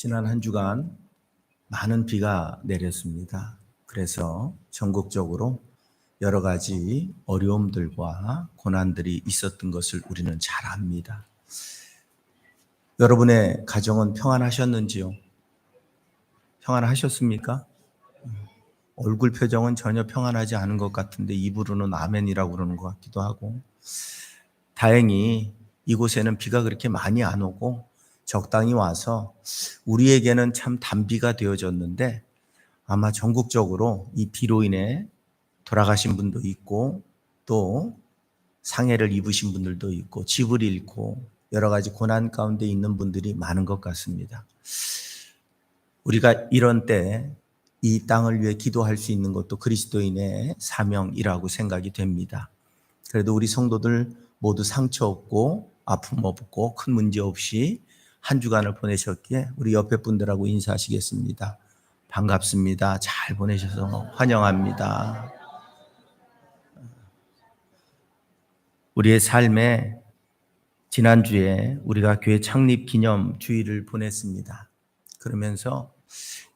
지난 한 주간 많은 비가 내렸습니다. 그래서 전국적으로 여러 가지 어려움들과 고난들이 있었던 것을 우리는 잘 압니다. 여러분의 가정은 평안하셨는지요? 평안하셨습니까? 얼굴 표정은 전혀 평안하지 않은 것 같은데 입으로는 아멘이라고 그러는 것 같기도 하고, 다행히 이곳에는 비가 그렇게 많이 안 오고 적당히 와서 우리에게는 참 단비가 되어졌는데, 아마 전국적으로 이 비로 인해 돌아가신 분도 있고 또 상해를 입으신 분들도 있고 집을 잃고 여러 가지 고난 가운데 있는 분들이 많은 것 같습니다. 우리가 이런 때 이 땅을 위해 기도할 수 있는 것도 그리스도인의 사명이라고 생각이 됩니다. 그래도 우리 성도들 모두 상처 없고 아픔 없고 큰 문제 없이 한 주간을 보내셨기에 우리 옆에 분들하고 인사하시겠습니다. 반갑습니다. 잘 보내셔서 환영합니다. 우리의 삶에 지난주에 우리가 교회 창립 기념 주일을 보냈습니다. 그러면서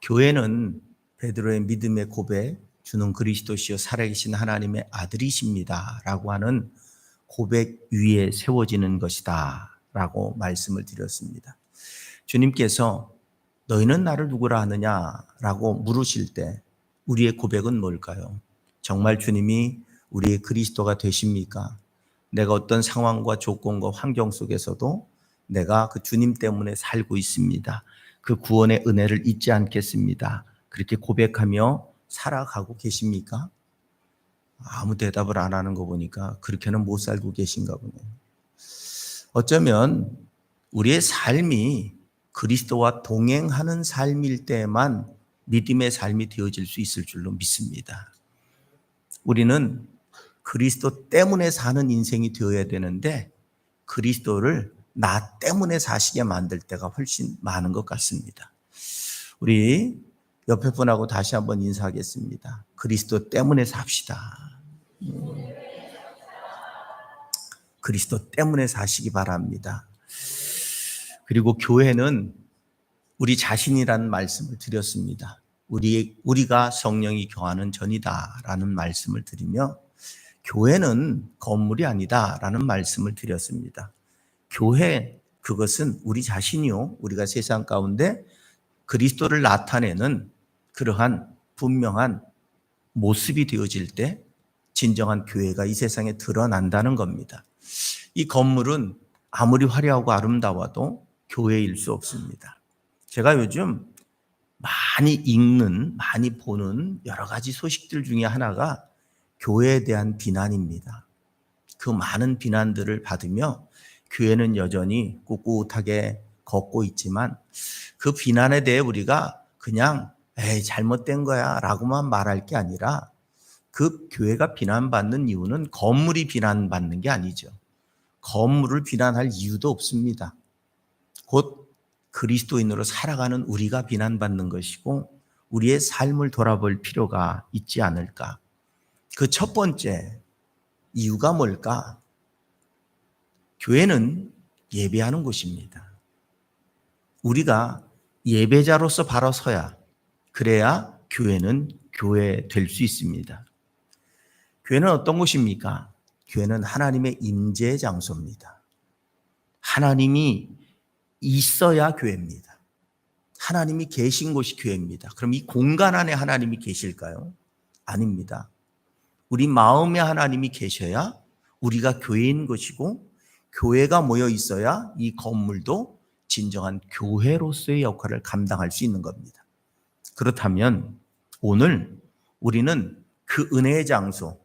교회는 베드로의 믿음의 고백, 주는 그리스도시요 살아계신 하나님의 아들이십니다 라고 하는 고백 위에 세워지는 것이다 라고 말씀을 드렸습니다. 주님께서 너희는 나를 누구라 하느냐 라고 물으실 때 우리의 고백은 뭘까요? 정말 주님이 우리의 그리스도가 되십니까? 내가 어떤 상황과 조건과 환경 속에서도 내가 그 주님 때문에 살고 있습니다. 그 구원의 은혜를 잊지 않겠습니다. 그렇게 고백하며 살아가고 계십니까? 아무 대답을 안 하는 거 보니까 그렇게는 못 살고 계신가 보네요. 어쩌면 우리의 삶이 그리스도와 동행하는 삶일 때만 믿음의 삶이 되어질 수 있을 줄로 믿습니다. 우리는 그리스도 때문에 사는 인생이 되어야 되는데 그리스도를 나 때문에 사시게 만들 때가 훨씬 많은 것 같습니다. 우리 옆에 분하고 다시 한번 인사하겠습니다. 그리스도 때문에 삽시다. 그리스도 때문에 사시기 바랍니다. 그리고 교회는 우리 자신이라는 말씀을 드렸습니다. 우리가 성령이 거하는 전이다라는 말씀을 드리며, 교회는 건물이 아니다라는 말씀을 드렸습니다. 교회, 그것은 우리 자신이요, 우리가 세상 가운데 그리스도를 나타내는 그러한 분명한 모습이 되어질 때 진정한 교회가 이 세상에 드러난다는 겁니다. 이 건물은 아무리 화려하고 아름다워도 교회일 수 없습니다. 제가 요즘 많이 읽는, 많이 보는 여러 가지 소식들 중에 하나가 교회에 대한 비난입니다. 그 많은 비난들을 받으며 교회는 여전히 꿋꿋하게 걷고 있지만 그 비난에 대해 우리가 그냥 에이 잘못된 거야 라고만 말할 게 아니라, 그 교회가 비난받는 이유는 건물이 비난받는 게 아니죠. 건물을 비난할 이유도 없습니다. 곧 그리스도인으로 살아가는 우리가 비난받는 것이고 우리의 삶을 돌아볼 필요가 있지 않을까. 그 첫 번째 이유가 뭘까? 교회는 예배하는 곳입니다. 우리가 예배자로서 바로 서야, 그래야 교회는 교회 될 수 있습니다. 교회는 어떤 곳입니까? 교회는 하나님의 임재의 장소입니다. 하나님이 있어야 교회입니다. 하나님이 계신 곳이 교회입니다. 그럼 이 공간 안에 하나님이 계실까요? 아닙니다. 우리 마음에 하나님이 계셔야 우리가 교회인 것이고, 교회가 모여 있어야 이 건물도 진정한 교회로서의 역할을 감당할 수 있는 겁니다. 그렇다면 오늘 우리는 그 은혜의 장소,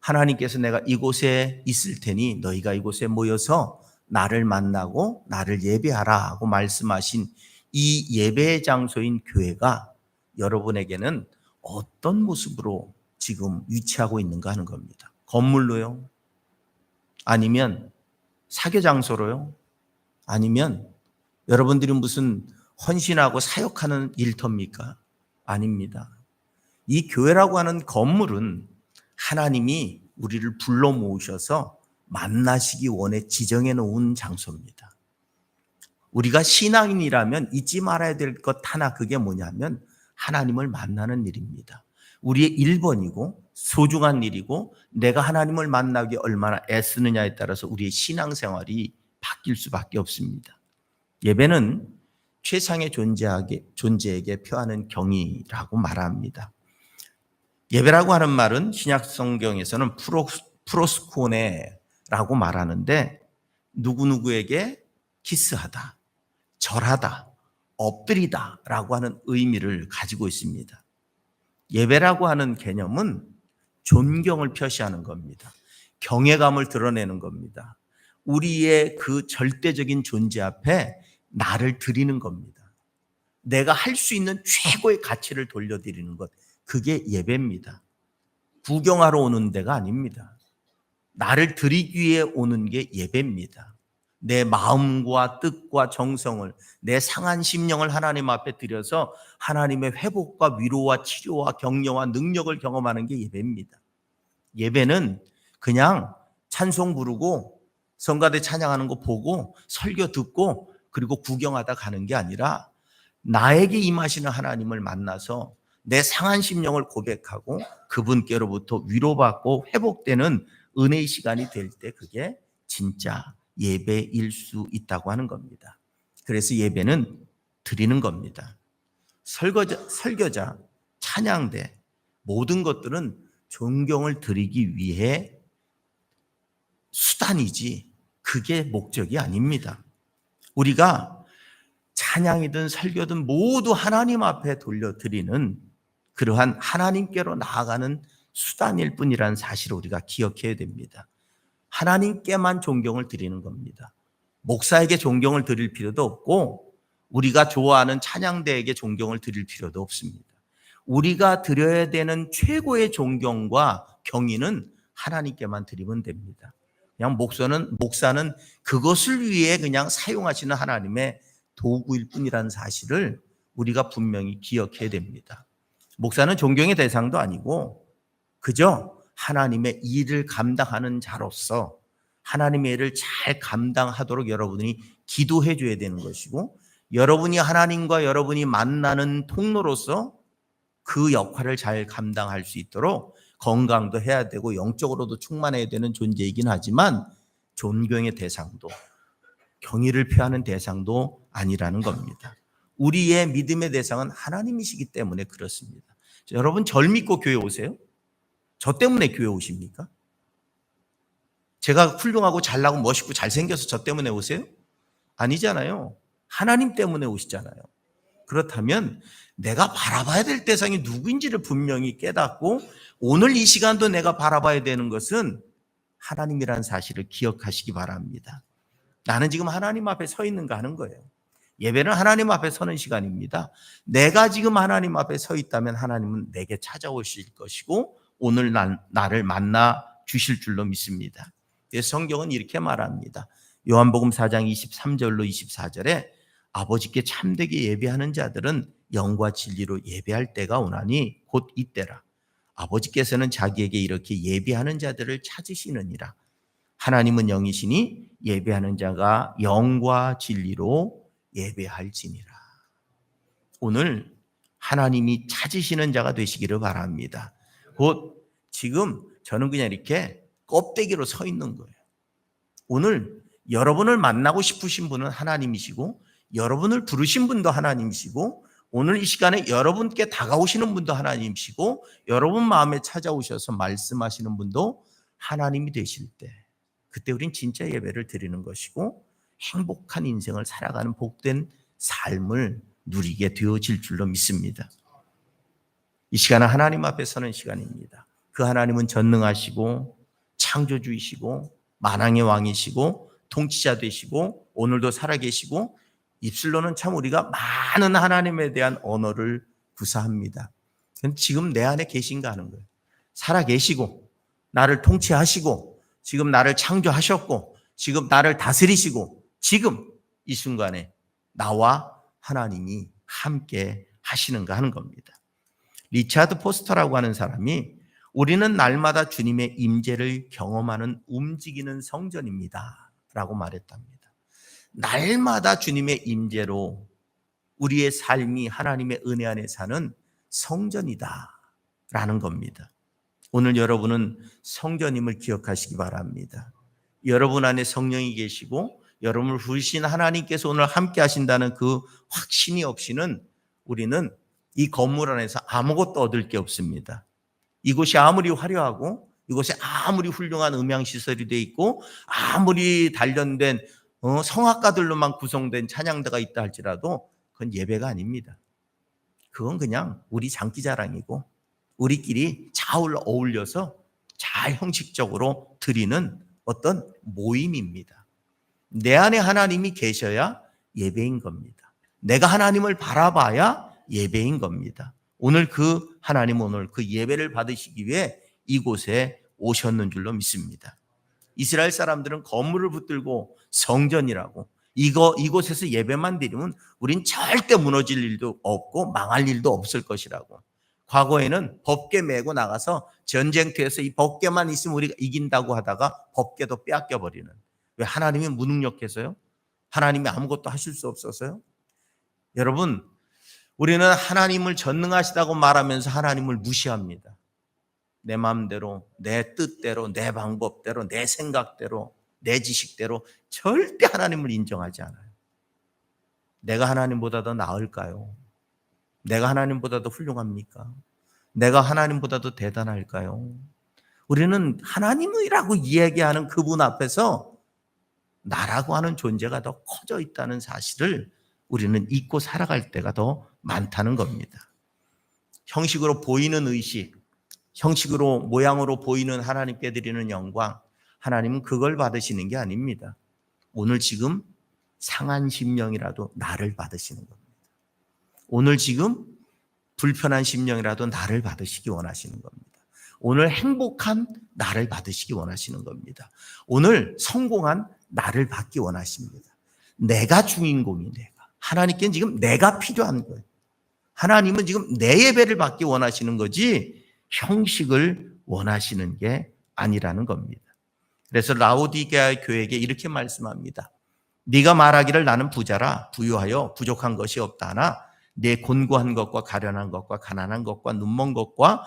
하나님께서 내가 이곳에 있을 테니 너희가 이곳에 모여서 나를 만나고 나를 예배하라 하고 말씀하신 이 예배의 장소인 교회가 여러분에게는 어떤 모습으로 지금 위치하고 있는가 하는 겁니다. 건물로요? 아니면 사교 장소로요? 아니면 여러분들이 무슨 헌신하고 사역하는 일터입니까? 아닙니다. 이 교회라고 하는 건물은 하나님이 우리를 불러 모으셔서 만나시기 원해 지정해 놓은 장소입니다. 우리가 신앙인이라면 잊지 말아야 될 것 하나, 그게 뭐냐면 하나님을 만나는 일입니다. 우리의 1번이고 소중한 일이고, 내가 하나님을 만나기 얼마나 애쓰느냐에 따라서 우리의 신앙생활이 바뀔 수밖에 없습니다. 예배는 최상의 존재에게 표하는 경의라고 말합니다. 예배라고 하는 말은 신약 성경에서는 프로스코네라고 말하는데, 누구누구에게 키스하다, 절하다, 엎드리다 라고 하는 의미를 가지고 있습니다. 예배라고 하는 개념은 존경을 표시하는 겁니다. 경외감을 드러내는 겁니다. 우리의 그 절대적인 존재 앞에 나를 드리는 겁니다. 내가 할 수 있는 최고의 가치를 돌려드리는 것, 그게 예배입니다. 구경하러 오는 데가 아닙니다. 나를 드리기 위해 오는 게 예배입니다. 내 마음과 뜻과 정성을, 내 상한 심령을 하나님 앞에 드려서 하나님의 회복과 위로와 치료와 격려와 능력을 경험하는 게 예배입니다. 예배는 그냥 찬송 부르고 성가대 찬양하는 거 보고 설교 듣고 그리고 구경하다 가는 게 아니라, 나에게 임하시는 하나님을 만나서 내 상한 심령을 고백하고 그분께로부터 위로받고 회복되는 은혜의 시간이 될 때, 그게 진짜 예배일 수 있다고 하는 겁니다. 그래서 예배는 드리는 겁니다. 설교자, 찬양대, 모든 것들은 존경을 드리기 위해 수단이지 그게 목적이 아닙니다. 우리가 찬양이든 설교든 모두 하나님 앞에 돌려드리는 그러한 하나님께로 나아가는 수단일 뿐이라는 사실을 우리가 기억해야 됩니다. 하나님께만 존경을 드리는 겁니다. 목사에게 존경을 드릴 필요도 없고, 우리가 좋아하는 찬양대에게 존경을 드릴 필요도 없습니다. 우리가 드려야 되는 최고의 존경과 경의는 하나님께만 드리면 됩니다. 그냥 목사는 그것을 위해 그냥 사용하시는 하나님의 도구일 뿐이라는 사실을 우리가 분명히 기억해야 됩니다. 목사는 존경의 대상도 아니고 그저 하나님의 일을 감당하는 자로서 하나님의 일을 잘 감당하도록 여러분이 기도해 줘야 되는 것이고, 여러분이 하나님과 여러분이 만나는 통로로서 그 역할을 잘 감당할 수 있도록 건강도 해야 되고 영적으로도 충만해야 되는 존재이긴 하지만, 존경의 대상도 경의를 표하는 대상도 아니라는 겁니다. 우리의 믿음의 대상은 하나님이시기 때문에 그렇습니다. 여러분, 절 믿고 교회 오세요? 저 때문에 교회 오십니까? 제가 훌륭하고 잘나고 멋있고 잘생겨서 저 때문에 오세요? 아니잖아요. 하나님 때문에 오시잖아요. 그렇다면 내가 바라봐야 될 대상이 누구인지를 분명히 깨닫고, 오늘 이 시간도 내가 바라봐야 되는 것은 하나님이라는 사실을 기억하시기 바랍니다. 나는 지금 하나님 앞에 서 있는가 하는 거예요. 예배는 하나님 앞에 서는 시간입니다. 내가 지금 하나님 앞에 서 있다면 하나님은 내게 찾아오실 것이고 오늘 나를 만나 주실 줄로 믿습니다. 그래서 성경은 이렇게 말합니다. 요한복음 4장 23절로 24절에 아버지께 참되게 예배하는 자들은 영과 진리로 예배할 때가 오나니 곧 이때라. 아버지께서는 자기에게 이렇게 예배하는 자들을 찾으시느니라. 하나님은 영이시니 예배하는 자가 영과 진리로 예배할지니라. 오늘 하나님이 찾으시는 자가 되시기를 바랍니다. 곧 지금 저는 그냥 이렇게 껍데기로 서 있는 거예요. 오늘 여러분을 만나고 싶으신 분은 하나님이시고, 여러분을 부르신 분도 하나님이시고, 오늘 이 시간에 여러분께 다가오시는 분도 하나님이시고, 여러분 마음에 찾아오셔서 말씀하시는 분도 하나님이 되실 때, 그때 우린 진짜 예배를 드리는 것이고 행복한 인생을 살아가는 복된 삶을 누리게 되어질 줄로 믿습니다. 이 시간은 하나님 앞에 서는 시간입니다. 그 하나님은 전능하시고 창조주이시고 만왕의 왕이시고 통치자 되시고 오늘도 살아계시고, 입술로는 참 우리가 많은 하나님에 대한 언어를 구사합니다. 지금 내 안에 계신가 하는 거예요. 살아계시고 나를 통치하시고 지금 나를 창조하셨고 지금 나를 다스리시고 지금 이 순간에 나와 하나님이 함께 하시는가 하는 겁니다. 리차드 포스터라고 하는 사람이 우리는 날마다 주님의 임재를 경험하는 움직이는 성전입니다 라고 말했답니다. 날마다 주님의 임재로 우리의 삶이 하나님의 은혜 안에 사는 성전이다라는 겁니다. 오늘 여러분은 성전임을 기억하시기 바랍니다. 여러분 안에 성령이 계시고 여러분을 부르신 하나님께서 오늘 함께 하신다는 그 확신이 없이는 우리는 이 건물 안에서 아무것도 얻을 게 없습니다. 이곳이 아무리 화려하고 이곳에 아무리 훌륭한 음향시설이 되어 있고 아무리 단련된 성악가들로만 구성된 찬양대가 있다 할지라도 그건 예배가 아닙니다. 그건 그냥 우리 장기자랑이고 우리끼리 잘 어울려서 잘 형식적으로 드리는 어떤 모임입니다. 내 안에 하나님이 계셔야 예배인 겁니다. 내가 하나님을 바라봐야 예배인 겁니다. 오늘 그 하나님은 오늘 그 예배를 받으시기 위해 이곳에 오셨는 줄로 믿습니다. 이스라엘 사람들은 건물을 붙들고 성전이라고 이곳에서 예배만 드리면 우린 절대 무너질 일도 없고 망할 일도 없을 것이라고. 과거에는 법궤 메고 나가서 전쟁터에서 이 법궤만 있으면 우리가 이긴다고 하다가 법궤도 빼앗겨 버리는. 왜? 하나님이 무능력해서요? 하나님이 아무것도 하실 수 없어서요? 여러분, 우리는 하나님을 전능하시다고 말하면서 하나님을 무시합니다. 내 마음대로, 내 뜻대로, 내 방법대로, 내 생각대로, 내 지식대로 절대 하나님을 인정하지 않아요. 내가 하나님보다 더 나을까요? 내가 하나님보다 더 훌륭합니까? 내가 하나님보다 더 대단할까요? 우리는 하나님이라고 이야기하는 그분 앞에서 나라고 하는 존재가 더 커져 있다는 사실을 우리는 잊고 살아갈 때가 더 많다는 겁니다. 형식으로 보이는 의식, 형식으로 모양으로 보이는 하나님께 드리는 영광, 하나님은 그걸 받으시는 게 아닙니다. 오늘 지금 상한 심령이라도 나를 받으시는 겁니다. 오늘 지금 불편한 심령이라도 나를 받으시기 원하시는 겁니다. 오늘 행복한 나를 받으시기 원하시는 겁니다. 오늘 성공한 나를 받기 원하십니다. 내가 주인공이 내가. 하나님께는 지금 내가 필요한 거예요. 하나님은 지금 내 예배를 받기 원하시는 거지 형식을 원하시는 게 아니라는 겁니다. 그래서 라오디게아 교회에게 이렇게 말씀합니다. 네가 말하기를 나는 부자라 부유하여 부족한 것이 없다 하나 내 곤고한 것과 가련한 것과 가난한 것과 눈먼 것과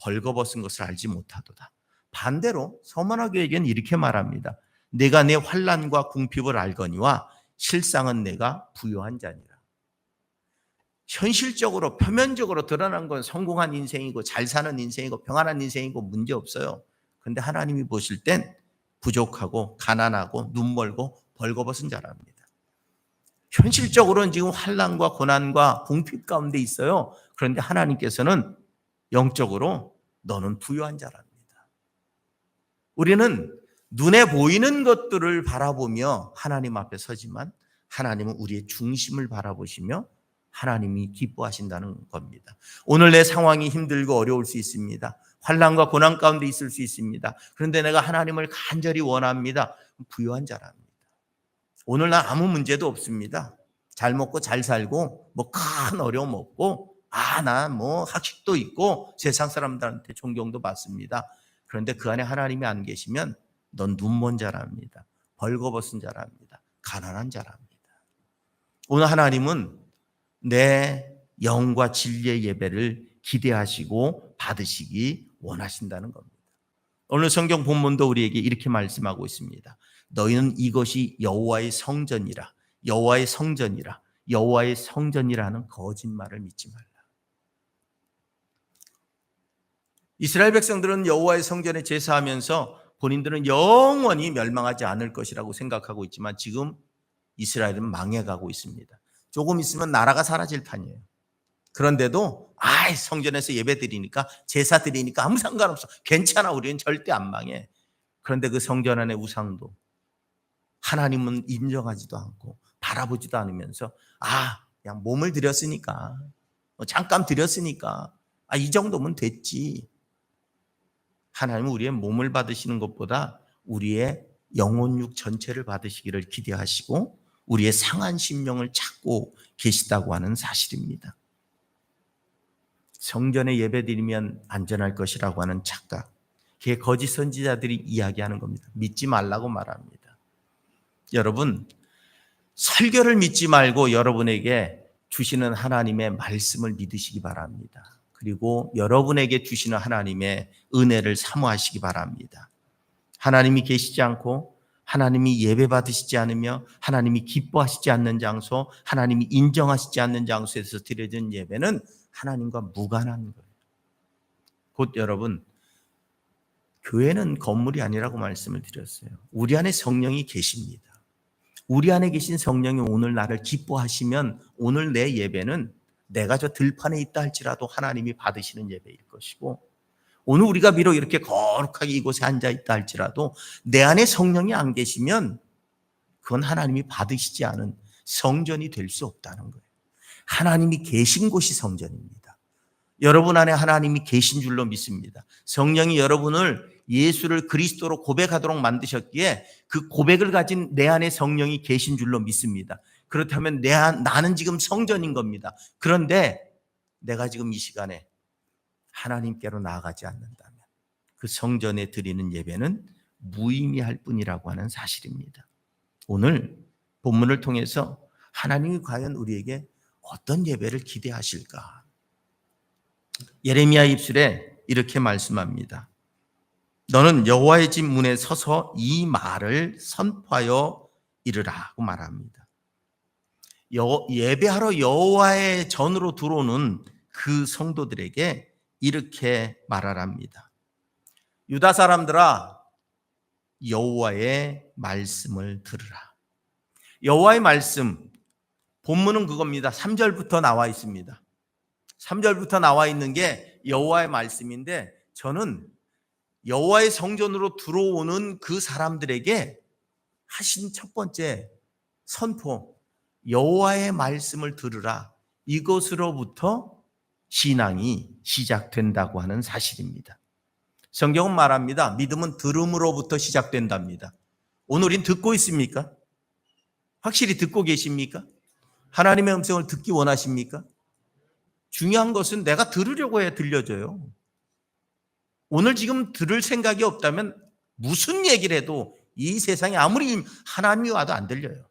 벌거벗은 것을 알지 못하도다. 반대로 서머나 교회에게는 이렇게 말합니다. 내가 내 환난과 궁핍을 알거니와 실상은 내가 부유한 자니라. 현실적으로 표면적으로 드러난 건 성공한 인생이고 잘 사는 인생이고 평안한 인생이고 문제 없어요. 그런데 하나님이 보실 땐 부족하고 가난하고 눈멀고 벌거벗은 자랍니다. 현실적으로는 지금 환난과 고난과 궁핍 가운데 있어요. 그런데 하나님께서는 영적으로 너는 부유한 자랍니다. 우리는 눈에 보이는 것들을 바라보며 하나님 앞에 서지만 하나님은 우리의 중심을 바라보시며 하나님이 기뻐하신다는 겁니다. 오늘 내 상황이 힘들고 어려울 수 있습니다. 환난과 고난 가운데 있을 수 있습니다. 그런데 내가 하나님을 간절히 원합니다. 부유한 자랍니다. 오늘 난 아무 문제도 없습니다. 잘 먹고 잘 살고 뭐 큰 어려움 없고 난 뭐 학식도 있고 세상 사람들한테 존경도 받습니다. 그런데 그 안에 하나님이 안 계시면 넌 눈먼 자랍니다. 벌거벗은 자랍니다. 가난한 자랍니다. 오늘 하나님은 내 영과 진리의 예배를 기대하시고 받으시기 원하신다는 겁니다. 오늘 성경 본문도 우리에게 이렇게 말씀하고 있습니다. 너희는 이것이 여호와의 성전이라, 여호와의 성전이라, 여호와의 성전이라는 거짓말을 믿지 말라. 이스라엘 백성들은 여호와의 성전에 제사하면서 본인들은 영원히 멸망하지 않을 것이라고 생각하고 있지만 지금 이스라엘은 망해가고 있습니다. 조금 있으면 나라가 사라질 판이에요. 그런데도 성전에서 예배 드리니까 제사 드리니까 아무 상관없어. 괜찮아. 우리는 절대 안 망해. 그런데 그 성전 안의 우상도 하나님은 인정하지도 않고 바라보지도 않으면서 그냥 몸을 드렸으니까 잠깐 드렸으니까 이 정도면 됐지. 하나님은 우리의 몸을 받으시는 것보다 우리의 영혼육 전체를 받으시기를 기대하시고 우리의 상한 심령을 찾고 계시다고 하는 사실입니다. 성전에 예배드리면 안전할 것이라고 하는 착각, 그게 거짓 선지자들이 이야기하는 겁니다. 믿지 말라고 말합니다. 여러분, 설교를 믿지 말고 여러분에게 주시는 하나님의 말씀을 믿으시기 바랍니다. 그리고 여러분에게 주시는 하나님의 은혜를 사모하시기 바랍니다. 하나님이 계시지 않고 하나님이 예배받으시지 않으며 하나님이 기뻐하시지 않는 장소, 하나님이 인정하시지 않는 장소에서 드려진 예배는 하나님과 무관한 거예요. 곧 여러분, 교회는 건물이 아니라고 말씀을 드렸어요. 우리 안에 성령이 계십니다. 우리 안에 계신 성령이 오늘 나를 기뻐하시면 오늘 내 예배는 내가 저 들판에 있다 할지라도 하나님이 받으시는 예배일 것이고, 오늘 우리가 비록 이렇게 거룩하게 이곳에 앉아있다 할지라도 내 안에 성령이 안 계시면 그건 하나님이 받으시지 않은 성전이 될 수 없다는 거예요. 하나님이 계신 곳이 성전입니다. 여러분 안에 하나님이 계신 줄로 믿습니다. 성령이 여러분을 예수를 그리스도로 고백하도록 만드셨기에 그 고백을 가진 내 안에 성령이 계신 줄로 믿습니다. 그렇다면 나는 지금 성전인 겁니다. 그런데 내가 지금 이 시간에 하나님께로 나아가지 않는다면 그 성전에 드리는 예배는 무의미할 뿐이라고 하는 사실입니다. 오늘 본문을 통해서 하나님이 과연 우리에게 어떤 예배를 기대하실까? 예레미야 입술에 이렇게 말씀합니다. 너는 여호와의 집 문에 서서 이 말을 선포하여 이르라고 말합니다. 예배하러 여호와의 전으로 들어오는 그 성도들에게 이렇게 말하랍니다. 유다 사람들아, 여호와의 말씀을 들으라. 여호와의 말씀, 본문은 그겁니다. 3절부터 나와 있습니다. 3절부터 나와 있는 게 여호와의 말씀인데, 저는 여호와의 성전으로 들어오는 그 사람들에게 하신 첫 번째 선포, 여호와의 말씀을 들으라, 이것으로부터 신앙이 시작된다고 하는 사실입니다. 성경은 말합니다. 믿음은 들음으로부터 시작된답니다. 오늘 우린 듣고 있습니까? 확실히 듣고 계십니까? 하나님의 음성을 듣기 원하십니까? 중요한 것은 내가 들으려고 해야 들려져요. 오늘 지금 들을 생각이 없다면 무슨 얘기를 해도 이 세상에 아무리 하나님이 와도 안 들려요.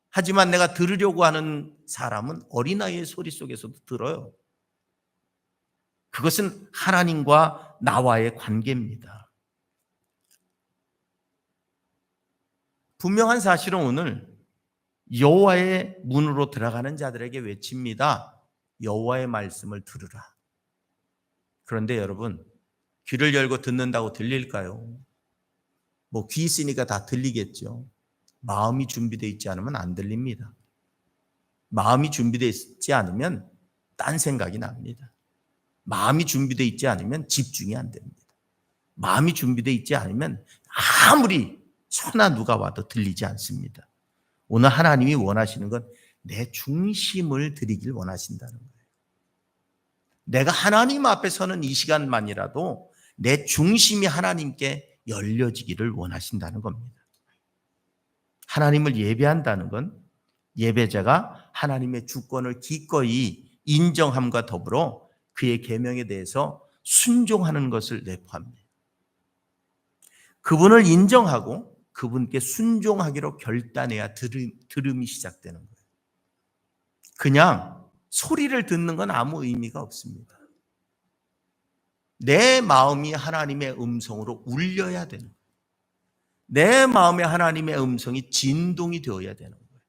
하지만 내가 들으려고 하는 사람은 어린아이의 소리 속에서도 들어요. 그것은 하나님과 나와의 관계입니다. 분명한 사실은 오늘 여호와의 문으로 들어가는 자들에게 외칩니다. 여호와의 말씀을 들으라. 그런데 여러분, 귀를 열고 듣는다고 들릴까요? 뭐 귀 있으니까 다 들리겠죠. 마음이 준비되어 있지 않으면 안 들립니다. 마음이 준비되어 있지 않으면 딴 생각이 납니다. 마음이 준비되어 있지 않으면 집중이 안 됩니다. 마음이 준비되어 있지 않으면 아무리 천하 누가 와도 들리지 않습니다. 오늘 하나님이 원하시는 건 내 중심을 드리길 원하신다는 거예요. 내가 하나님 앞에 서는 이 시간만이라도 내 중심이 하나님께 열려지기를 원하신다는 겁니다. 하나님을 예배한다는 건 예배자가 하나님의 주권을 기꺼이 인정함과 더불어 그의 계명에 대해서 순종하는 것을 내포합니다. 그분을 인정하고 그분께 순종하기로 결단해야 들음이 시작되는 거예요. 그냥 소리를 듣는 건 아무 의미가 없습니다. 내 마음이 하나님의 음성으로 울려야 되는 거예요. 내 마음에 하나님의 음성이 진동이 되어야 되는 거예요.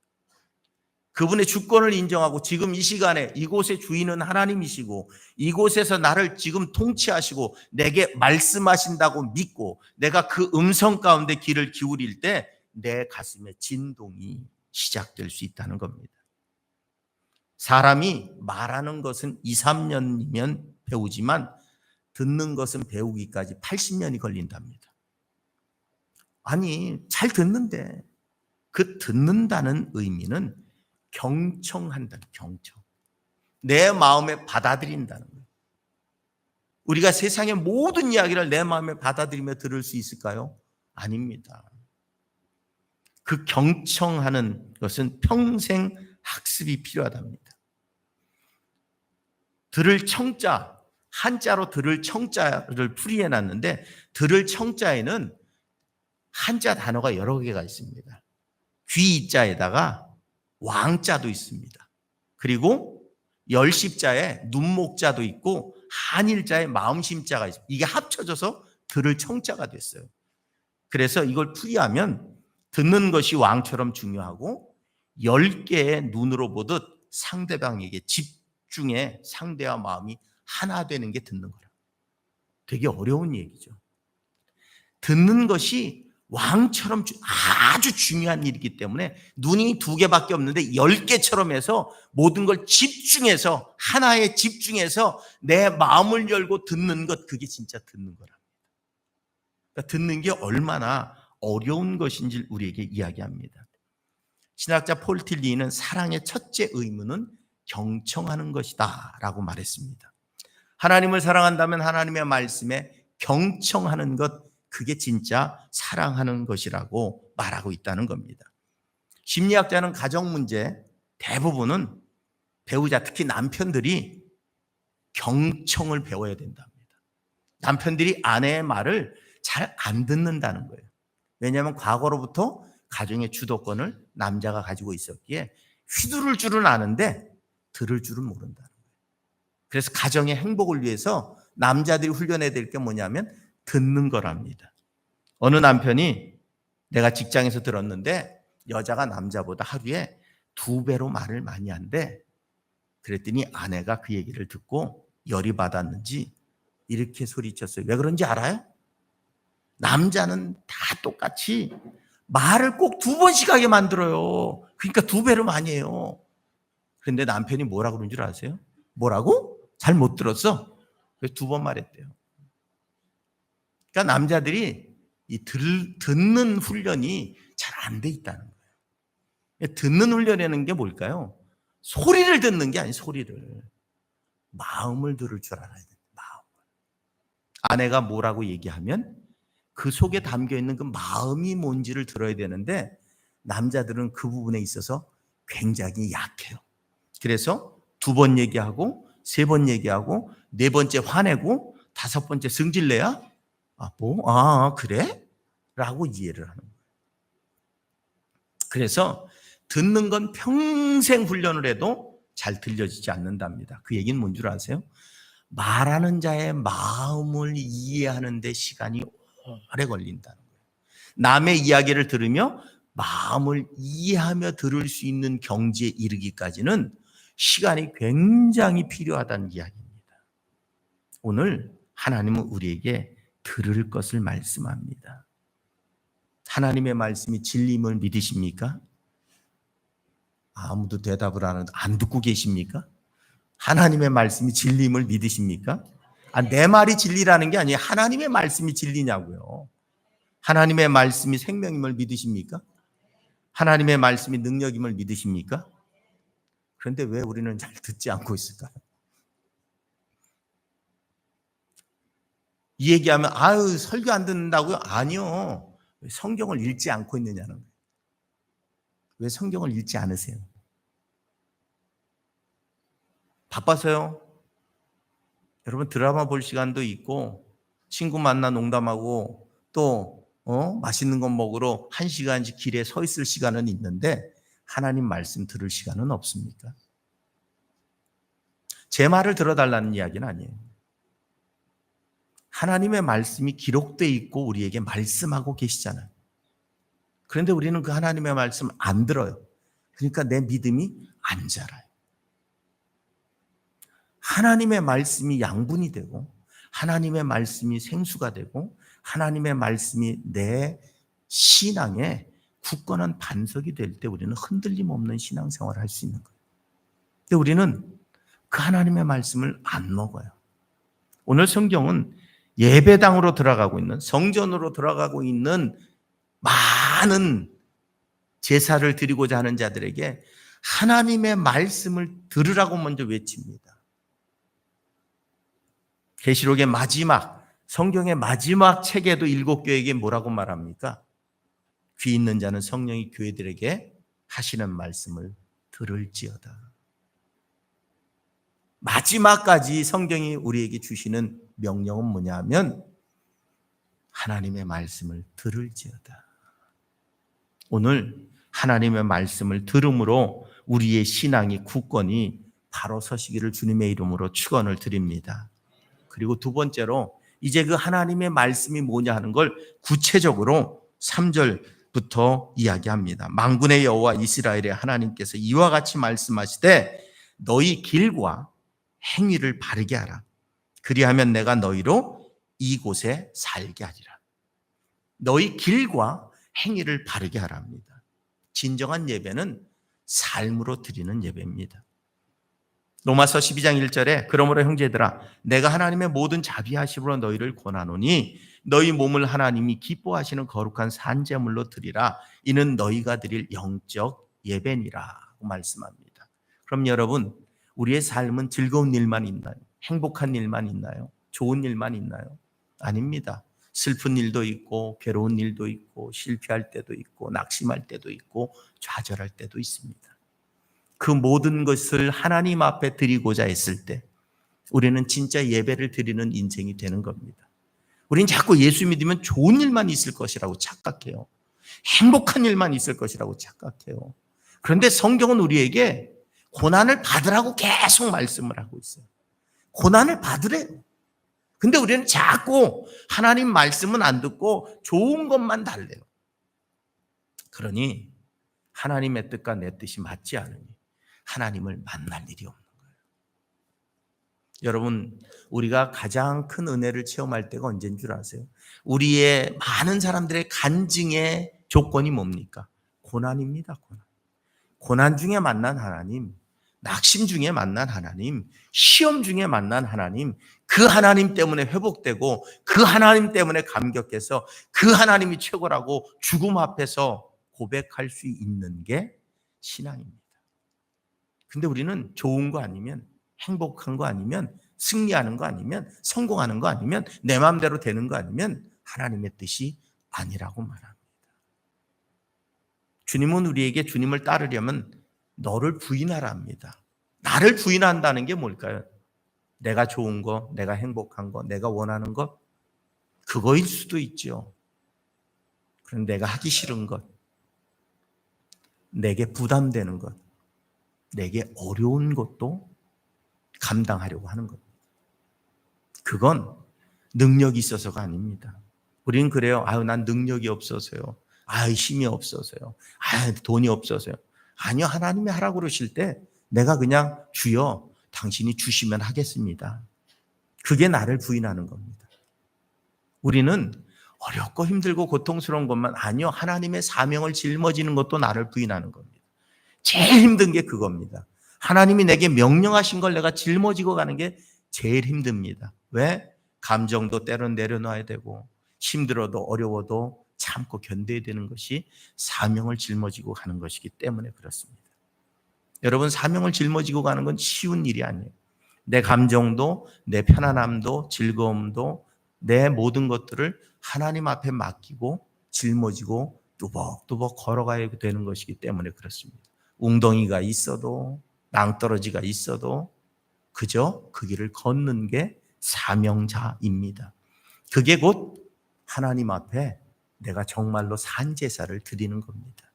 그분의 주권을 인정하고 지금 이 시간에 이곳의 주인은 하나님이시고 이곳에서 나를 지금 통치하시고 내게 말씀하신다고 믿고 내가 그 음성 가운데 귀를 기울일 때 내 가슴에 진동이 시작될 수 있다는 겁니다. 사람이 말하는 것은 2, 3년이면 배우지만 듣는 것은 배우기까지 80년이 걸린답니다. 아니, 잘 듣는데 그 듣는다는 의미는 경청한다, 경청. 내 마음에 받아들인다는 거예요. 우리가 세상의 모든 이야기를 내 마음에 받아들이며 들을 수 있을까요? 아닙니다. 그 경청하는 것은 평생 학습이 필요하답니다. 들을 청자, 한자로 들을 청자를 풀이해 놨는데 들을 청자에는 한자 단어가 여러 개가 있습니다. 귀자에다가 왕자도 있습니다. 그리고 열십자에 눈목자도 있고 한일자에 마음심자가 있습니다. 이게 합쳐져서 들을 청자가 됐어요. 그래서 이걸 풀이하면 듣는 것이 왕처럼 중요하고 10개의 눈으로 보듯 상대방에게 집중해 상대와 마음이 하나 되는 게 듣는 거라. 되게 어려운 얘기죠. 듣는 것이 왕처럼 아주 중요한 일이기 때문에 눈이 2개밖에 없는데 10개처럼 해서 모든 걸 집중해서 하나에 집중해서 내 마음을 열고 듣는 것, 그게 진짜 듣는 거랍니다. 그러니까 듣는 게 얼마나 어려운 것인지 우리에게 이야기합니다. 신학자 폴 틸리는 사랑의 첫째 의무는 경청하는 것이다 라고 말했습니다. 하나님을 사랑한다면 하나님의 말씀에 경청하는 것, 그게 진짜 사랑하는 것이라고 말하고 있다는 겁니다. 심리학자는 가정 문제 대부분은 배우자, 특히 남편들이 경청을 배워야 된답니다. 남편들이 아내의 말을 잘 안 듣는다는 거예요. 왜냐하면 과거로부터 가정의 주도권을 남자가 가지고 있었기에 휘두를 줄은 아는데 들을 줄은 모른다는 거예요. 그래서 가정의 행복을 위해서 남자들이 훈련해야 될 게 뭐냐면 듣는 거랍니다. 어느 남편이 내가 직장에서 들었는데 여자가 남자보다 하루에 2배로 말을 많이 한대. 그랬더니 아내가 그 얘기를 듣고 열이 받았는지 이렇게 소리쳤어요. 왜 그런지 알아요? 남자는 다 똑같이 말을 꼭 2번씩 하게 만들어요. 그러니까 2배로 많이 해요. 그런데 남편이 뭐라고 그런 줄 아세요? 뭐라고? 잘 못 들었어. 그래서 2번 말했대요. 그러니까 남자들이 이 듣는 훈련이 잘 안 돼 있다는 거예요. 듣는 훈련이라는 게 뭘까요? 소리를 듣는 게 아니에요. 소리를. 마음을 들을 줄 알아야 돼요. 마음을. 아내가 뭐라고 얘기하면 그 속에 담겨있는 그 마음이 뭔지를 들어야 되는데 남자들은 그 부분에 있어서 굉장히 약해요. 그래서 2번 얘기하고 3번 얘기하고 4번째 화내고 5번째 승질내야 그래? 라고 이해를 하는 거예요. 그래서 듣는 건 평생 훈련을 해도 잘 들려지지 않는답니다. 그 얘기는 뭔 줄 아세요? 말하는 자의 마음을 이해하는 데 시간이 오래 걸린다는 거예요. 남의 이야기를 들으며 마음을 이해하며 들을 수 있는 경지에 이르기까지는 시간이 굉장히 필요하다는 이야기입니다. 오늘 하나님은 우리에게 들을 것을 말씀합니다. 하나님의 말씀이 진리임을 믿으십니까? 아무도 대답을 안 듣고 계십니까? 하나님의 말씀이 진리임을 믿으십니까? 내 말이 진리라는 게 아니에요. 하나님의 말씀이 진리냐고요. 하나님의 말씀이 생명임을 믿으십니까? 하나님의 말씀이 능력임을 믿으십니까? 그런데 왜 우리는 잘 듣지 않고 있을까요? 이 얘기하면 설교 안 듣는다고요? 아니요. 왜 성경을 읽지 않고 있느냐는 거예요. 왜 성경을 읽지 않으세요? 바빠서요? 여러분 드라마 볼 시간도 있고 친구 만나 농담하고 또 맛있는 거 먹으러 1시간씩 길에 서 있을 시간은 있는데 하나님 말씀 들을 시간은 없습니까? 제 말을 들어달라는 이야기는 아니에요. 하나님의 말씀이 기록되어 있고 우리에게 말씀하고 계시잖아요. 그런데 우리는 그 하나님의 말씀 안 들어요. 그러니까 내 믿음이 안 자라요. 하나님의 말씀이 양분이 되고 하나님의 말씀이 생수가 되고 하나님의 말씀이 내 신앙의 굳건한 반석이 될 때 우리는 흔들림 없는 신앙생활을 할 수 있는 거예요. 근데 우리는 그 하나님의 말씀을 안 먹어요. 오늘 성경은 예배당으로 들어가고 있는, 성전으로 들어가고 있는 많은 제사를 드리고자 하는 자들에게 하나님의 말씀을 들으라고 먼저 외칩니다. 계시록의 마지막, 성경의 마지막 책에도 7교회에게 뭐라고 말합니까? 귀 있는 자는 성령이 교회들에게 하시는 말씀을 들을지어다. 마지막까지 성경이 우리에게 주시는 명령은 뭐냐면 하나님의 말씀을 들을지어다. 오늘 하나님의 말씀을 들음으로 우리의 신앙이 굳건히 바로 서시기를 주님의 이름으로 축원을 드립니다. 그리고 두 번째로 이제 그 하나님의 말씀이 뭐냐 하는 걸 구체적으로 3절부터 이야기합니다. 만군의 여호와 이스라엘의 하나님께서 이와 같이 말씀하시되 너희 길과 행위를 바르게 하라. 그리하면 내가 너희로 이곳에 살게 하리라. 너희 길과 행위를 바르게 하랍니다. 진정한 예배는 삶으로 드리는 예배입니다. 로마서 12장 1절에 그러므로 형제들아 내가 하나님의 모든 자비하심으로 너희를 권하노니 너희 몸을 하나님이 기뻐하시는 거룩한 산제물로 드리라. 이는 너희가 드릴 영적 예배니라고 말씀합니다. 그럼 여러분, 우리의 삶은 즐거운 일만 있나요? 행복한 일만 있나요? 좋은 일만 있나요? 아닙니다. 슬픈 일도 있고 괴로운 일도 있고 실패할 때도 있고 낙심할 때도 있고 좌절할 때도 있습니다. 그 모든 것을 하나님 앞에 드리고자 했을 때 우리는 진짜 예배를 드리는 인생이 되는 겁니다. 우리는 자꾸 예수 믿으면 좋은 일만 있을 것이라고 착각해요. 행복한 일만 있을 것이라고 착각해요. 그런데 성경은 우리에게 고난을 받으라고 계속 말씀을 하고 있어요. 고난을 받으래요. 근데 우리는 자꾸 하나님 말씀은 안 듣고 좋은 것만 달래요. 그러니 하나님의 뜻과 내 뜻이 맞지 않으니 하나님을 만날 일이 없는 거예요. 여러분, 우리가 가장 큰 은혜를 체험할 때가 언제인 줄 아세요? 우리의 많은 사람들의 간증의 조건이 뭡니까? 고난입니다. 고난 중에 만난 하나님, 낙심 중에 만난 하나님, 시험 중에 만난 하나님, 그 하나님 때문에 회복되고 그 하나님 때문에 감격해서 그 하나님이 최고라고 죽음 앞에서 고백할 수 있는 게 신앙입니다. 근데 우리는 좋은 거 아니면, 행복한 거 아니면, 승리하는 거 아니면, 성공하는 거 아니면, 내 마음대로 되는 거 아니면 하나님의 뜻이 아니라고 말합니다. 주님은 우리에게 주님을 따르려면 너를 부인하라 합니다. 나를 부인한다는 게 뭘까요? 내가 좋은 거, 내가 행복한 거, 내가 원하는 것, 그거일 수도 있죠. 그런데 내가 하기 싫은 것, 내게 부담되는 것, 내게 어려운 것도 감당하려고 하는 겁니다. 그건 능력이 있어서가 아닙니다. 우리는 그래요. 아유, 난 능력이 없어서요. 아유, 힘이 없어서요. 아유, 돈이 없어서요. 아니요, 하나님이 하라고 그러실 때 내가 그냥 주여, 당신이 주시면 하겠습니다. 그게 나를 부인하는 겁니다. 우리는 어렵고 힘들고 고통스러운 것만 아니요, 하나님의 사명을 짊어지는 것도 나를 부인하는 겁니다. 제일 힘든 게 그겁니다. 하나님이 내게 명령하신 걸 내가 짊어지고 가는 게 제일 힘듭니다. 왜? 감정도 때론 내려놔야 되고 힘들어도 어려워도 참고 견뎌야 되는 것이 사명을 짊어지고 가는 것이기 때문에 그렇습니다. 여러분, 사명을 짊어지고 가는 건 쉬운 일이 아니에요. 내 감정도, 내 편안함도, 즐거움도, 내 모든 것들을 하나님 앞에 맡기고 짊어지고 뚜벅뚜벅 걸어가야 되는 것이기 때문에 그렇습니다. 웅덩이가 있어도 낭떠러지가 있어도 그저 그 길을 걷는 게 사명자입니다. 그게 곧 하나님 앞에 내가 정말로 산제사를 드리는 겁니다.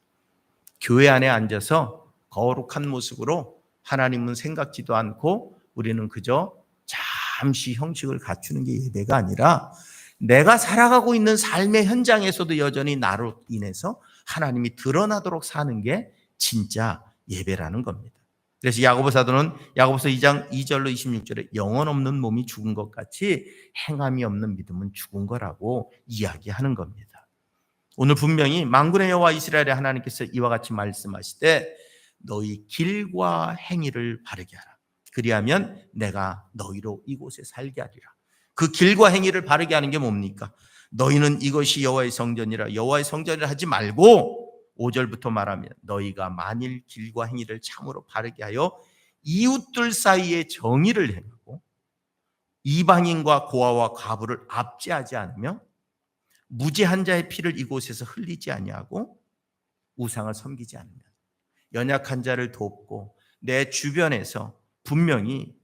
교회 안에 앉아서 거룩한 모습으로 하나님은 생각지도 않고 우리는 그저 잠시 형식을 갖추는 게 예배가 아니라 내가 살아가고 있는 삶의 현장에서도 여전히 나로 인해서 하나님이 드러나도록 사는 게 진짜 예배라는 겁니다. 그래서 야고보 사도는 야고보서 2장 2절로 26절에 영혼 없는 몸이 죽은 것 같이 행함이 없는 믿음은 죽은 거라고 이야기하는 겁니다. 오늘 분명히 만군의 여호와 이스라엘의 하나님께서 이와 같이 말씀하시되 너희 길과 행위를 바르게 하라. 그리하면 내가 너희로 이곳에 살게 하리라. 그 길과 행위를 바르게 하는 게 뭡니까? 너희는 이것이 여호와의 성전이라 여호와의 성전이라 하지 말고 5절부터 말하면 너희가 만일 길과 행위를 참으로 바르게 하여 이웃들 사이에 정의를 행하고 이방인과 고아와 과부를 압제하지 않으며 무죄한 자의 피를 이곳에서 흘리지 아니하고 우상을 섬기지 않으면 연약한 자를 돕고 내 주변에서 분명히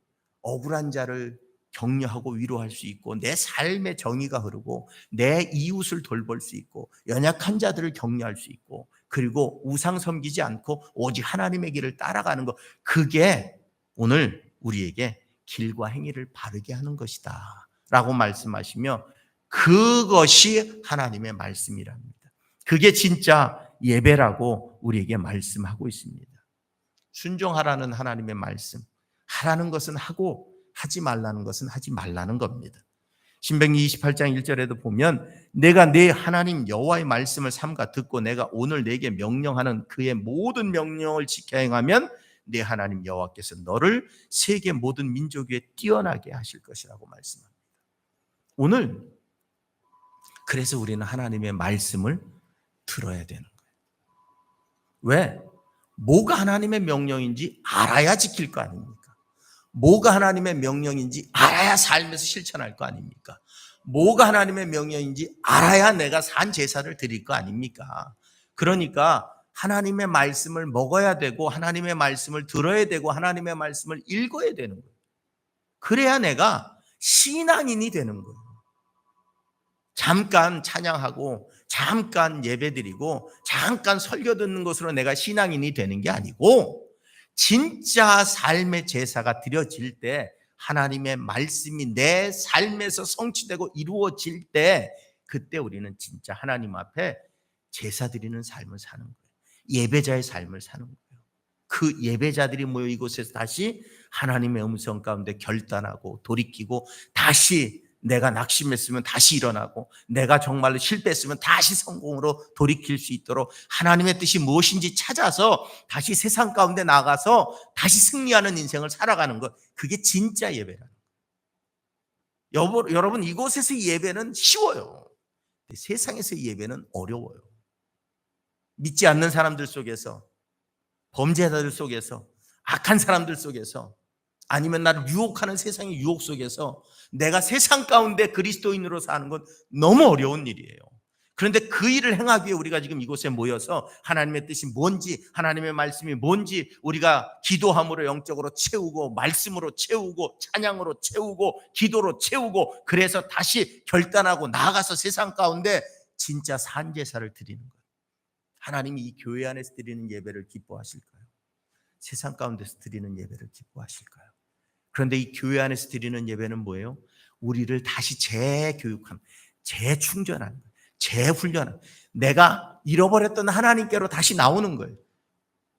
억울한 자를 격려하고 위로할 수 있고 내 삶의 정의가 흐르고 내 이웃을 돌볼 수 있고 연약한 자들을 격려할 수 있고 그리고 우상 섬기지 않고 오직 하나님의 길을 따라가는 것, 그게 오늘 우리에게 길과 행위를 바르게 하는 것이다 라고 말씀하시며, 그것이 하나님의 말씀이랍니다. 그게 진짜 예배라고 우리에게 말씀하고 있습니다. 순종하라는 하나님의 말씀, 하라는 것은 하고 하지 말라는 것은 하지 말라는 겁니다. 신명기 28장 1절에도 보면 내가 내 하나님 여호와의 말씀을 삼가 듣고 내가 오늘 내게 명령하는 그의 모든 명령을 지켜 행하면 내 하나님 여호와께서 너를 세계 모든 민족 위에 뛰어나게 하실 것이라고 말씀합니다. 오늘 그래서 우리는 하나님의 말씀을 들어야 되는 거예요. 왜? 뭐가 하나님의 명령인지 알아야 지킬 거 아닙니까? 뭐가 하나님의 명령인지 알아야 삶에서 실천할 거 아닙니까? 뭐가 하나님의 명령인지 알아야 내가 산 제사를 드릴 거 아닙니까? 그러니까 하나님의 말씀을 먹어야 되고 하나님의 말씀을 들어야 되고 하나님의 말씀을 읽어야 되는 거예요. 그래야 내가 신앙인이 되는 거예요. 잠깐 찬양하고 잠깐 예배드리고 잠깐 설교 듣는 것으로 내가 신앙인이 되는 게 아니고, 진짜 삶의 제사가 드려질 때 하나님의 말씀이 내 삶에서 성취되고 이루어질 때, 그때 우리는 진짜 하나님 앞에 제사 드리는 삶을 사는 거예요. 예배자의 삶을 사는 거예요. 그 예배자들이 모여 이곳에서 다시 하나님의 음성 가운데 결단하고 돌이키고, 다시 내가 낙심했으면 다시 일어나고, 내가 정말로 실패했으면 다시 성공으로 돌이킬 수 있도록 하나님의 뜻이 무엇인지 찾아서 다시 세상 가운데 나가서 다시 승리하는 인생을 살아가는 것, 그게 진짜 예배라는 거예요. 여러분, 이곳에서 예배는 쉬워요. 세상에서 예배는 어려워요. 믿지 않는 사람들 속에서, 범죄자들 속에서, 악한 사람들 속에서, 아니면 나를 유혹하는 세상의 유혹 속에서 내가 세상 가운데 그리스도인으로 사는 건 너무 어려운 일이에요. 그런데 그 일을 행하기 위해 우리가 지금 이곳에 모여서 하나님의 뜻이 뭔지, 하나님의 말씀이 뭔지 우리가 기도함으로 영적으로 채우고, 말씀으로 채우고, 찬양으로 채우고, 기도로 채우고, 그래서 다시 결단하고 나아가서 세상 가운데 진짜 산제사를 드리는 거예요. 하나님이 이 교회 안에서 드리는 예배를 기뻐하실까요? 세상 가운데서 드리는 예배를 기뻐하실까요? 그런데 이 교회 안에서 드리는 예배는 뭐예요? 우리를 다시 재교육함, 재충전하는 거예요. 재훈련함. 내가 잃어버렸던 하나님께로 다시 나오는 거예요.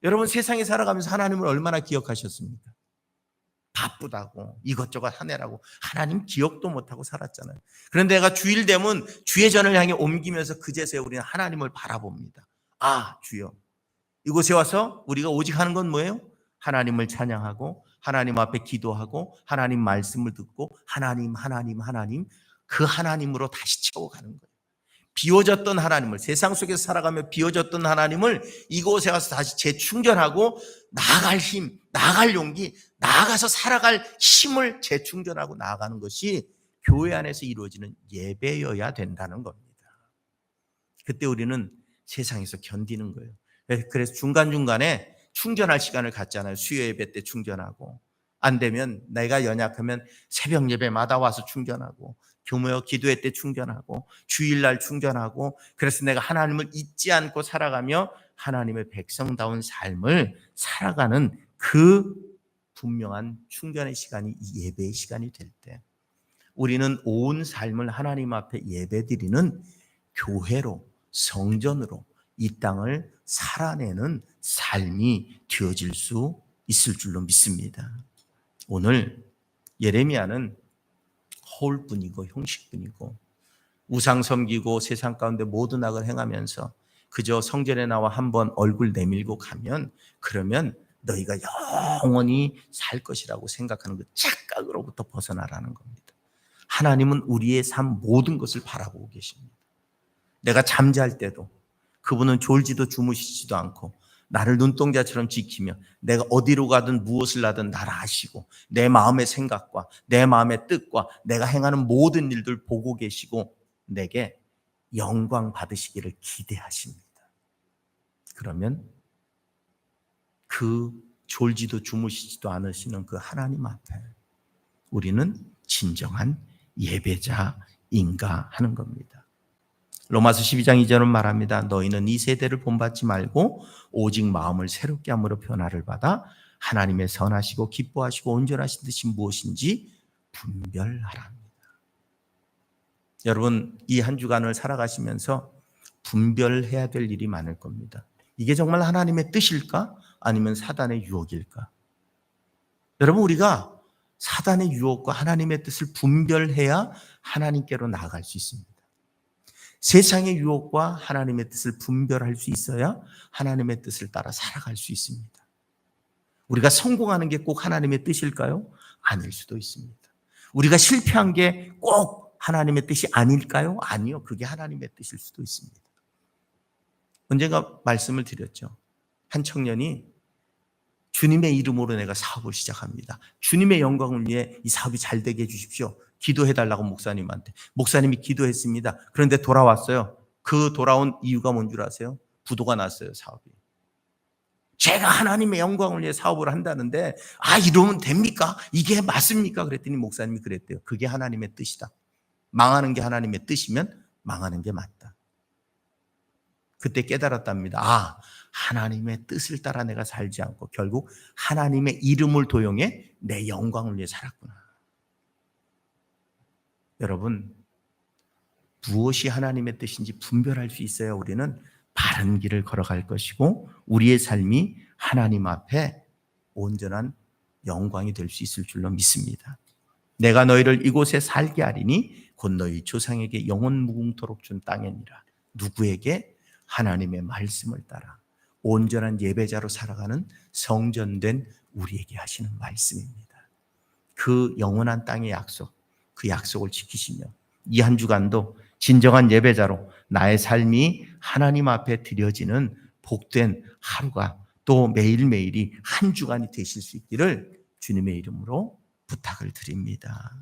여러분, 세상에 살아가면서 하나님을 얼마나 기억하셨습니까? 바쁘다고 이것저것 하느라고 하나님 기억도 못하고 살았잖아요. 그런데 내가 주일 되면 주의 전을 향해 옮기면서 그제서야 우리는 하나님을 바라봅니다. 아, 주여, 이곳에 와서 우리가 오직 하는 건 뭐예요? 하나님을 찬양하고 하나님 앞에 기도하고 하나님 말씀을 듣고 하나님 그 하나님으로 다시 채워가는 거예요. 비워졌던 하나님을, 세상 속에서 살아가며 비워졌던 하나님을 이곳에 와서 다시 재충전하고 나아갈 힘, 나아갈 용기, 나아가서 살아갈 힘을 재충전하고 나아가는 것이 교회 안에서 이루어지는 예배여야 된다는 겁니다. 그때 우리는 세상에서 견디는 거예요. 그래서 중간중간에 충전할 시간을 갖잖아요. 수요 예배 때 충전하고, 안 되면 내가 연약하면 새벽 예배마다 와서 충전하고, 교묘 기도회 때 충전하고, 주일날 충전하고, 그래서 내가 하나님을 잊지 않고 살아가며 하나님의 백성다운 삶을 살아가는 그 분명한 충전의 시간이 이 예배의 시간이 될 때, 우리는 온 삶을 하나님 앞에 예배드리는 교회로, 성전으로 이 땅을 살아내는 삶이 되어질 수 있을 줄로 믿습니다. 오늘 예레미야는 허울뿐이고 형식뿐이고 우상 섬기고 세상 가운데 모든 악을 행하면서 그저 성전에 나와 한번 얼굴 내밀고 가면, 그러면 너희가 영원히 살 것이라고 생각하는 그 착각으로부터 벗어나라는 겁니다. 하나님은 우리의 삶 모든 것을 바라보고 계십니다. 내가 잠잘 때도 그분은 졸지도 주무시지도 않고 나를 눈동자처럼 지키며 내가 어디로 가든 무엇을 하든 나를 아시고 내 마음의 생각과 내 마음의 뜻과 내가 행하는 모든 일들 보고 계시고 내게 영광 받으시기를 기대하십니다. 그러면 그 졸지도 주무시지도 않으시는 그 하나님 앞에 우리는 진정한 예배자인가 하는 겁니다. 로마서 12장 2절은 말합니다. 너희는 이 세대를 본받지 말고 오직 마음을 새롭게 함으로 변화를 받아 하나님의 선하시고 기뻐하시고 온전하신 뜻이 무엇인지 분별하라. 여러분, 이 한 주간을 살아가시면서 분별해야 될 일이 많을 겁니다. 이게 정말 하나님의 뜻일까? 아니면 사단의 유혹일까? 여러분, 우리가 사단의 유혹과 하나님의 뜻을 분별해야 하나님께로 나아갈 수 있습니다. 세상의 유혹과 하나님의 뜻을 분별할 수 있어야 하나님의 뜻을 따라 살아갈 수 있습니다. 우리가 성공하는 게 꼭 하나님의 뜻일까요? 아닐 수도 있습니다. 우리가 실패한 게 꼭 하나님의 뜻이 아닐까요? 아니요. 그게 하나님의 뜻일 수도 있습니다. 언젠가 말씀을 드렸죠. 한 청년이 주님의 이름으로 내가 사업을 시작합니다. 주님의 영광을 위해 이 사업이 잘 되게 해주십시오. 기도해달라고 목사님한테. 목사님이 기도했습니다. 그런데 돌아왔어요. 그 돌아온 이유가 뭔 줄 아세요? 부도가 났어요, 사업이. 제가 하나님의 영광을 위해 사업을 한다는데 이러면 됩니까? 이게 맞습니까? 그랬더니 목사님이 그랬대요. 그게 하나님의 뜻이다. 망하는 게 하나님의 뜻이면 망하는 게 맞다. 그때 깨달았답니다. 하나님의 뜻을 따라 내가 살지 않고 결국 하나님의 이름을 도용해 내 영광을 위해 살았구나. 여러분, 무엇이 하나님의 뜻인지 분별할 수 있어야 우리는 바른 길을 걸어갈 것이고 우리의 삶이 하나님 앞에 온전한 영광이 될 수 있을 줄로 믿습니다. 내가 너희를 이곳에 살게 하리니 곧 너희 조상에게 영원 무궁토록 준 땅이니라. 누구에게? 하나님의 말씀을 따라 온전한 예배자로 살아가는 성전된 우리에게 하시는 말씀입니다. 그 영원한 땅의 약속, 그 약속을 지키시며 이 한 주간도 진정한 예배자로 나의 삶이 하나님 앞에 드려지는 복된 하루가 또 매일매일이 한 주간이 되실 수 있기를 주님의 이름으로 부탁을 드립니다.